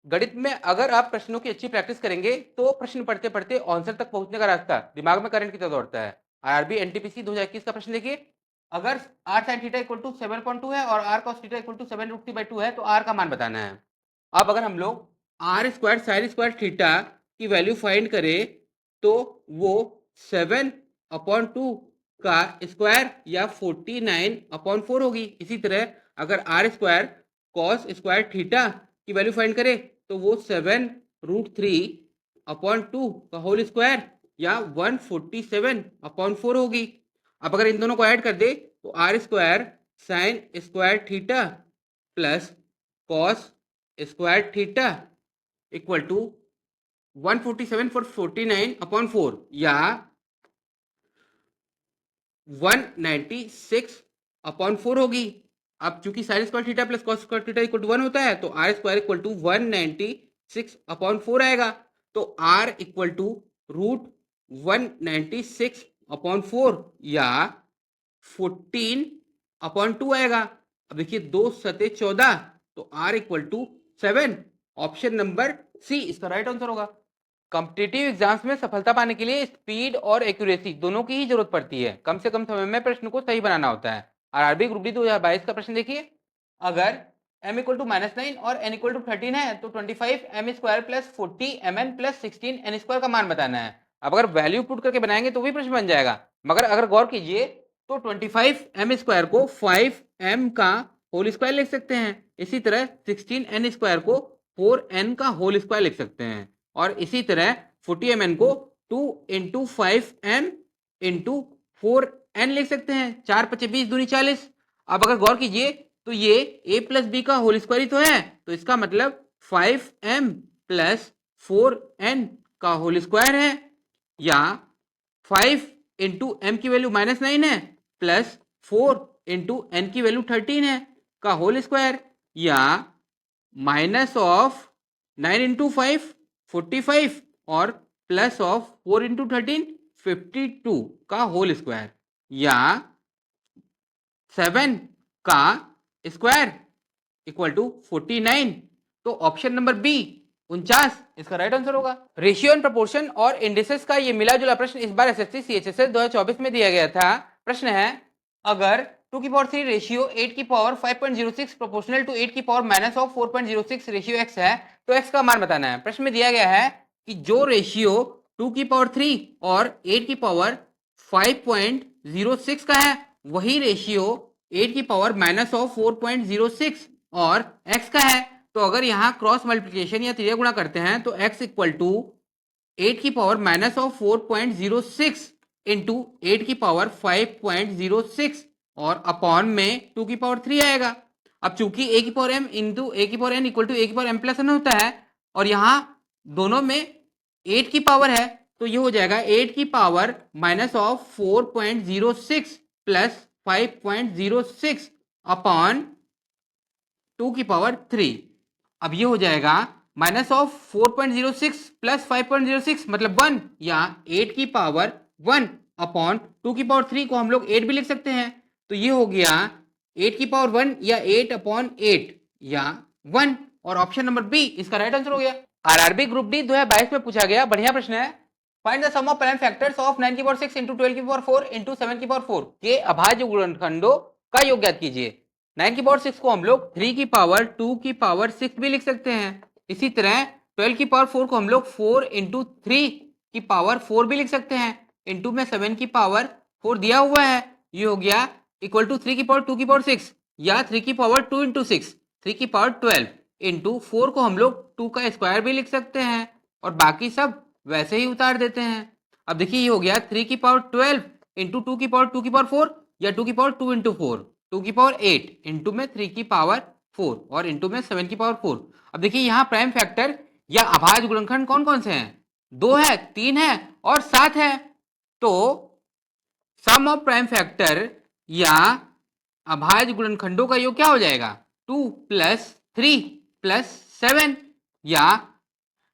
गणित में अगर आप प्रश्नों की अच्छी प्रैक्टिस करेंगे तो प्रश्न पढ़ते पढ़ते आंसर तक पहुंचने का रास्ता दिमाग में करंट की तरह दौड़ता है। आरआरबी एनटीपीसी 2021 का प्रश्न देखिए, अगर r sin theta equal to 7.2 है और r cos theta equal to 7√3/2 है तो r का मान बताना है। अब अगर हम लोग r square sine square theta की वैल्यू फाइंड करें तो वो 7/2 का स्क्वायर या 49/4 होगी। इसी तरह अगर r square cos square theta की वैल्यू फाइंड करें तो वो 7√3/2 का होल स्क्वायर या 147/4 होगी। अब अगर इन दोनों को ऐड कर दे तो r square sine square theta plus cos square theta equal to 147/49/4 या 196/4 होगी। अब चूंकि sine square theta plus cos square theta equal to 1 होता है तो r स्क्वायर इक्वल टू 196/4 आएगा। तो r इक्वल टू √196/4 या 14/2 आएगा। अब देखिए 2 सते 14 तो r equal to 7। Option number C इसका राइट आंसर होगा। कॉम्पिटिटिव एग्जाम्स में सफलता पाने के लिए स्पीड और एक्यूरेसी दोनों की ही जरूरत पड़ती है। कम से कम समय में प्रश्न को सही बनाना होता है। आरआरबी ग्रुप डी 2022 का प्रश्न देखिए, अगर m इक्वल टू -9 और n इक्वल टू 13 है तो 25m square plus 40mn plus 16n square का मान बताना है। अब अगर वैल्यू पुट करके बनाएंगे तो भी प्रश्न बन जाएगा, मगर अगर गौर कीजिए तो 25m स्क्वायर को 5m का होल स्क्वायर लिख सकते हैं। इसी तरह 16n स्क्वायर को 4n का होल स्क्वायर लिख सकते हैं और इसी तरह 40mn को 2 इंटू 5m इंटू 4n लिख सकते हैं। 4 पचे 20 दूनी 40। अब अगर गौर कीजिए तो ये a प्लस बी का होल स्क्वायर ही तो है, तो इसका मतलब 5m प्लस 4n का होल स्क्वायर है, या 5 इंटू एम की वैल्यू -9 है प्लस 4 इंटू एन की वैल्यू 13 है का होल स्क्वायर, या माइनस ऑफ 9 इंटू 5 45 और प्लस ऑफ 4 इंटू 13 52 का होल स्क्वायर, या 7 का स्क्वायर इक्वल टू 49। तो ऑप्शन नंबर बी 49 इसका राइट आंसर होगा। रेशियो एंड प्रोपोर्शन और इंडिसेस का ये मिला जुला प्रश्न इस बार एसएससी सीएचएसएल 2024 में दिया गया था। प्रश्न है, अगर 2 की पावर 3 रेशियो 8 की पावर 5.06 प्रोपोर्शनल टू 8 की power minus of 4.06 ratio x है तो x का मान बताना है। प्रश्न में दिया गया है कि जो रेशियो 2 की पावर 3 और 8 की पावर 5.06 का है वही रेशियो 8 की पावर माइनस ऑफ 4.06 और x का है। तो अगर यहाँ क्रॉस मल्टीप्लिकेशन या त्रिज्या गुणा करते हैं तो x इक्वल टू 8 की पावर माइनस ऑफ 4.06 इंटू 8 की पावर 5.06 और अपॉन में 2 की पावर 3 आएगा। अब चूंकि a की पावर m इंटू a की power n equal to a की पावर m प्लस n होता है और यहाँ दोनों में 8 की पावर है तो ये हो जाएगा 8 की power minus of 4.06 plus 5.06 upon 2 की पावर 3। अब ये हो जाएगा माइनस ऑफ 4.06 प्लस 5.06 मतलब 1, या 8 की पावर 1 अपॉन 2 की पावर 3 को हम लोग 8 भी लिख सकते हैं। तो ये हो गया 8 की पावर 1 या 8 अपॉन 8 या 1, और ऑप्शन नंबर बी इसका राइट आंसर हो गया। आरआरबी ग्रुप डी 2022 में पूछा गया बढ़िया प्रश्न है, find the sum of prime factors of 9 की पावर 6 इंटू 12 की पावर 4 इंटू 7 की पावर 4 के अभाज्य गुणनखंडों का योग ज्ञात कीजिए। 9 की पावर 6 को हम लोग 3 की पावर 2 की पावर 6 भी लिख सकते हैं। इसी तरह 12 की पावर 4 को हम लोग 4 इंटू 3 की पावर 4 भी लिख सकते हैं। इंटू में 7 की पावर 4 दिया हुआ है, ये हो गया इक्वल टू 3 की पावर 2 की पावर 6 या 3 की पावर 2 इंटू 6 3 की पावर 12 इंटू 4 को हम लोग 2 का स्क्वायर भी लिख सकते हैं और बाकी सब वैसे ही उतार देते हैं। अब देखिए ये हो गया 3 की पावर 12 इंटू 2 की पावर 2 की पावर 4 या 2 की पावर 2 इंटू 4 2 की पावर 8 इंटू में 3 की पावर 4 और इंटू में 7 की पावर 4। अब देखिए यहाँ प्राइम फैक्टर या अभाज्य गुणनखंड कौन कौन से हैं, 2 है, 3 है और 7 है। तो सम ऑफ प्राइम फैक्टर या अभाज्य गुणनखंडों का योग क्या हो जाएगा, 2 प्लस 3 प्लस 7 या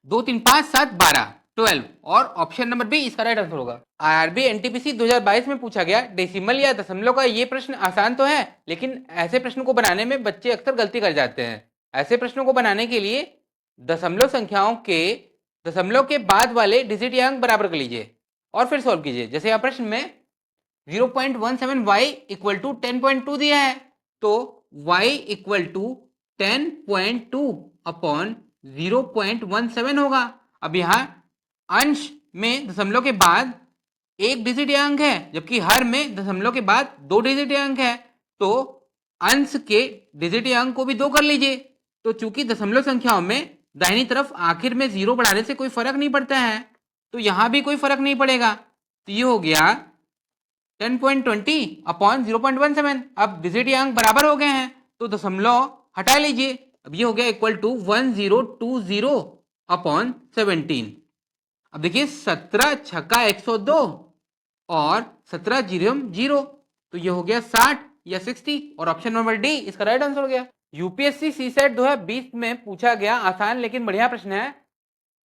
2 3 5 7 12 12, और ऑप्शन नंबर बी इसका राइट आंसर होगा। आरआरबी एनटीपीसी 2022 में पूछा गया डेसिमल या दशमलव का ये प्रश्न आसान तो है, लेकिन ऐसे प्रश्न को बनाने में बच्चे अक्सर गलती कर जाते हैं। ऐसे प्रश्नों को बनाने के लिए दशमलव संख्याओं के दशमलव के बाद वाले डिजिट या अंक बराबर कर लीजिए और फिर सॉल्व कीजिए। जैसे यहाँ प्रश्न में 0.17y इक्वल टू 10.2 दिया है, तो y इक्वल टू 10.2 अपॉन 0.17 होगा। अब यहाँ अंश में दशमलव के बाद एक डिजिट या अंक है, जबकि हर में दशमलव के बाद दो डिजिट या अंक है, तो अंश के डिजिट या अंक को भी दो कर लीजिए। तो चूंकि दशमलव संख्याओं में दाहिनी तरफ आखिर में जीरो बढ़ाने से कोई फर्क नहीं पड़ता है, तो यहां भी कोई फर्क नहीं पड़ेगा। तो ये हो गया 10.20 अपॉन 0.17। अब डिजिट या अंक बराबर हो गए हैं, तो दशमलव हटा लीजिए। अब ये हो गया इक्वल टू 1020 अपॉन 17। अब देखिए 17 छक्का 102 और 17 जीरो 0, तो ये हो गया 60 या 60 और ऑप्शन नंबर डी इसका राइट आंसर हो गया। यूपीएससी सीसेट 2020 में पूछा गया आसान लेकिन बढ़िया प्रश्न है।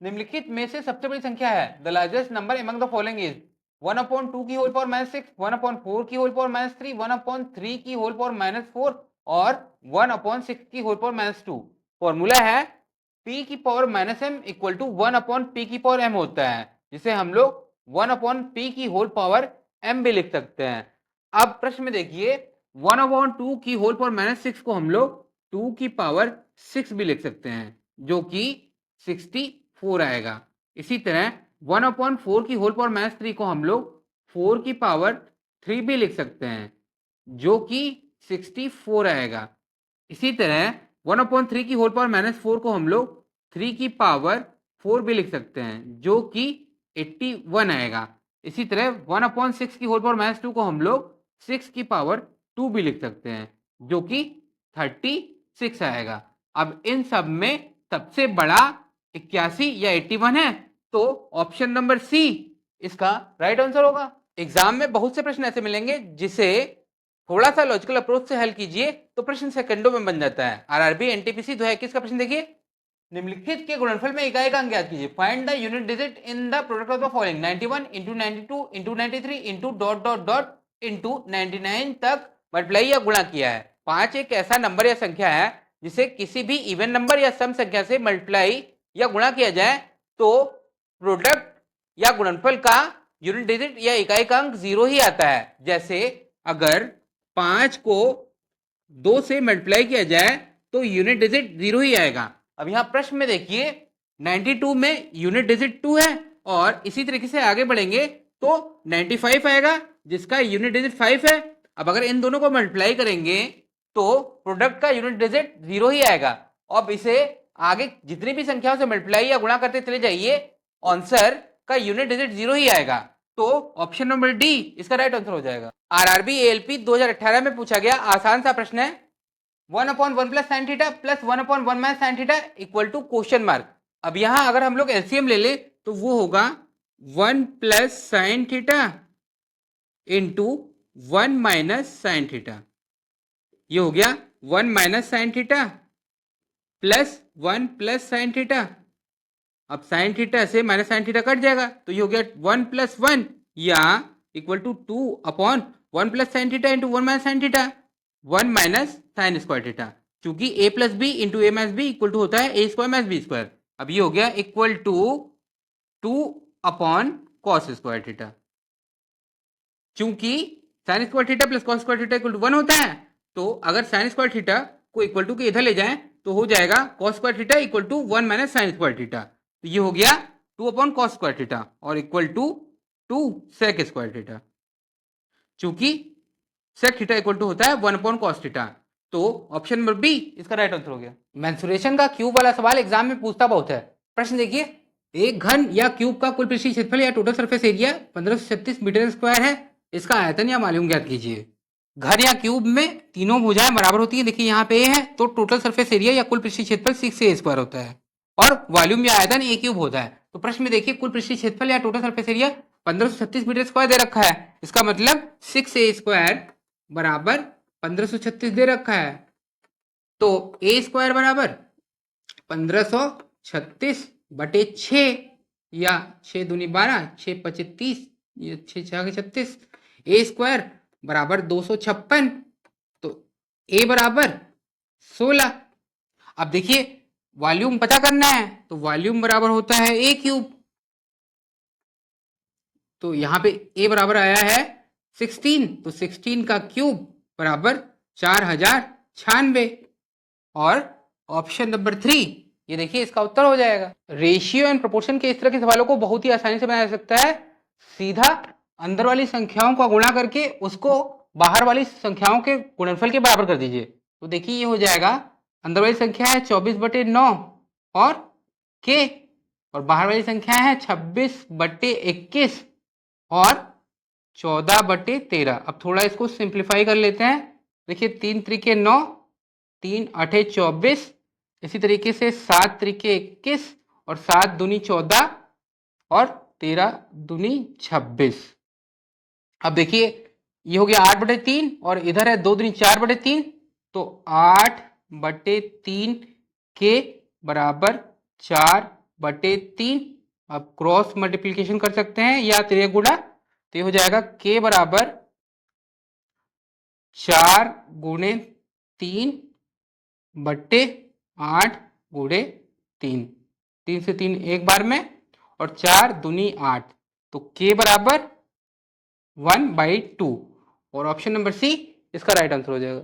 निम्नलिखित में से सबसे बड़ी संख्या है। The largest number among the following is 1/2 की होल पावर -6, 1/4 की होल पावर -3, 1/3 की होल पावर -4 और 1/6 की होल पावर -2। फॉर्मूला है p की power -m equal to 1/p की पावर m होता है, जिसे हम लोग 1/p की होल पावर m भी लिख सकते हैं। अब प्रश्न में देखिए 1/2 की होल पावर -6 को हम लोग 2 की पावर 6 भी लिख सकते हैं, जो कि 64 आएगा। इसी तरह 1/4 की होल पावर -3 को हम लोग 4 की पावर 3 भी लिख सकते हैं, जो कि 64 आएगा। इसी तरह 1/3 की होल पावर -4 को हम लोग 3 की पावर 4 भी लिख सकते हैं, जो कि 81 आएगा। इसी तरह 1/6 की होल पावर -2 को हम लोग 6 की पावर 2 भी लिख सकते हैं, जो कि 36 आएगा। अब इन सब में सबसे बड़ा 81 या 81 है, तो ऑप्शन नंबर सी इसका राइट आंसर होगा। एग्जाम में बहुत से प्रश्न ऐसे मिलेंगे जिसे थोड़ा सा लॉजिकल अप्रोच से हल कीजिए तो प्रश्न सेकंडों में बन जाता है। आरआरबी एनटीपीसी 2021 का प्रश्न देखिए। निम्नलिखित के गुणनफल में इकाई का अंक ज्ञात कीजिए। Find the unit digit in the product of the following 91 into 92 into 93 into dot dot dot into 99 तक मल्टीप्लाई या गुणा किया है। 5 एक ऐसा नंबर या संख्या है जिसे किसी भी इवन नंबर या सम संख्या से मल्टीप्लाई या गुणा किया जाए तो प्रोडक्ट या गुणनफल का यूनिट डिजिट या इकाई का अंक 0 ही आता है। जैसे अगर 5 को 2 से मल्टीप्लाई किया जाए तो यूनिट डिजिट 0 ही आएगा। अब यहां प्रश्न में देखिए 92 में यूनिट डिजिट 2 है और इसी तरीके से आगे बढ़ेंगे तो 95 आएगा जिसका यूनिट डिजिट 5 है। अब अगर इन दोनों को मल्टीप्लाई करेंगे तो प्रोडक्ट का यूनिट डिजिट 0 ही आएगा। अब इसे आगे जितनी भी संख्याओं से मल्टीप्लाई या गुणा करते चले जाइए, आंसर का यूनिट डिजिट 0 ही आएगा। तो ऑप्शन नंबर डी इसका राइट आंसर हो जाएगा। आरआरबी एएलपी 2018 में पूछा गया आसान सा प्रश्न है। 1/1 plus sine theta plus 1/1 minus sine theta equal to question mark. अब यहां अगर हम लोग एलसीएम ले ले तो वो होगा 1 plus sine theta into 1 minus sine theta. ये हो गया 1 minus sine theta plus 1 plus sine theta. अब साइन थीटा से माइनस साइन थीटा कट जाएगा तो ये हो गया 1 प्लस 1 या equal to 2 upon 1 plus sine theta into 1 minus sine theta 1 minus sine square theta. चूंकि a plus B into A minus B equal to होता है a square minus B square. अब ये हो गया equal to 2 upon cos square theta. चूंकि sine square theta plus cos square theta equal to 1 होता है, तो अगर साइन स्क्वायर थीटा को इक्वल टू के इधर ले जाएं तो हो जाएगा cos square theta equal to 1 minus sine square theta. तो ये हो गया 2 अपॉन कॉस स्क्वायर थीटा और equal to 2 sec square theta. चूंकि सेक थीटा इक्वल टू होता है 1 अपॉन कॉस थीटा, तो ऑप्शन नंबर बी इसका राइट आंसर हो गया। मेंसुरेशन का क्यूब वाला सवाल एग्जाम में पूछता बहुत है। प्रश्न देखिए, एक घन या क्यूब का कुल पृष्ठीय क्षेत्रफल या total surface area 1536 metre square है। इसका आयतन या वॉल्यूम ज्ञात कीजिए। घर या क्यूब में तीनों भुजाएं बराबर होती है। देखिए यहाँ पे ए है तो टोटल सरफेस एरिया या कुल पृष्ठीय क्षेत्रफल 6a स्क्वायर होता है और वॉल्यूम या आयतन ए क्यूब होता है। तो प्रश्न में देखिए कुल पृष्ठीय क्षेत्रफल या total surface area 1536 metre square दे रखा है। इसका मतलब 6a स्क्वायर बराबर 1536 दे रखा है, तो a स्क्वायर बराबर 1536 बटे 6 या 6 दूनी 12 6 पचे 30 ये 6 6 36 a स्क्वायर बराबर 256, तो a बराबर 16। अब देखिए वॉल्यूम पता करना है तो वॉल्यूम बराबर होता है ए क्यूब। तो यहाँ पे ए बराबर आया है 16, तो 16 का क्यूब बराबर 4096। और ऑप्शन नंबर 3 ये देखिए इसका उत्तर हो जाएगा। रेशियो एंड प्रोपोर्शन के इस तरह के सवालों को बहुत ही आसानी से बनाया जा सकता है। सीधा अंदर वाली संख्याओं का गुणा करके उसको बाहर वाली संख्याओं के गुणनफल के बराबर कर दीजिए। तो देखिए ये हो जाएगा, अंदर वाली संख्या है 24/9 और के, और बाहर वाली संख्या है 26/21 और 14/13। अब थोड़ा इसको सिंप्लीफाई कर लेते हैं। देखिए 3 त्रिके 9, 3 8 24, इसी तरीके से 7 त्रिके 21 और 7 दूनी 14 और 13 दूनी 26। अब देखिए ये हो गया 8/3 और इधर है 2 दूनी 4/3, तो 8/3 के बराबर 4/3। अब क्रॉस मल्टीप्लीकेशन कर सकते हैं या त्रिय गुणा, तो ये हो जाएगा के बराबर 4 गुणे 3/8 गुणे 3, 3 से 3 एक बार में और 4 दूनी 8, तो के बराबर 1/2। और ऑप्शन नंबर सी इसका राइट आंसर हो जाएगा।